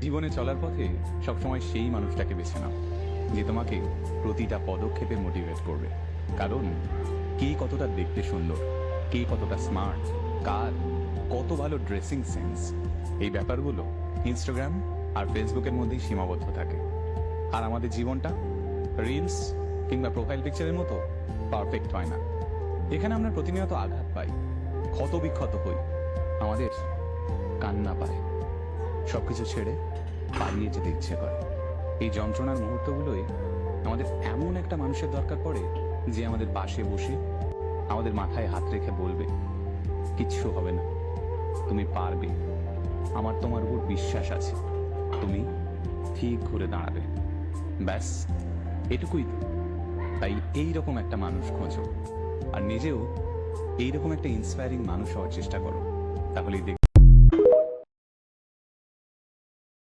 জীবনে চলার পথে সবসময় সেই মানুষটাকে বেছে নাও যে তোমাকে প্রতিটা পদক্ষেপে মোটিভেট করবে। কারণ কে কতটা দেখতে সুন্দর, কে কতটা স্মার্ট, কার কত ভালো ড্রেসিং সেন্স, এই ব্যাপারগুলো ইনস্টাগ্রাম আর ফেসবুকের মধ্যেই সীমাবদ্ধ থাকে। আর আমাদের জীবনটা রিলস কিংবা প্রোফাইল পিকচারের মতো পারফেক্ট হয় না। এখানে আমরা প্রতিনিয়ত আঘাত পাই, ক্ষত বিক্ষত হই, আমাদের কান্না পায়, সবকিছু ছেড়ে পালিয়ে যেতে ইচ্ছে করে। এই যন্ত্রণার মুহূর্তগুলোই আমাদের এমন একটা মানুষের দরকার পড়ে যে আমাদের পাশে বসে আমাদের মাথায় হাত রেখে বলবে, কিচ্ছু হবে না, তুমি পারবে, আমার তোমার উপর বিশ্বাস আছে, তুমি ঠিক ঘুরে দাঁড়াবে। ব্যাস এটুকুই তো। তাই এইরকম একটা মানুষ খোঁজো আর নিজেও এইরকম একটা ইন্সপায়ারিং মানুষ হওয়ার চেষ্টা করো, তাহলেই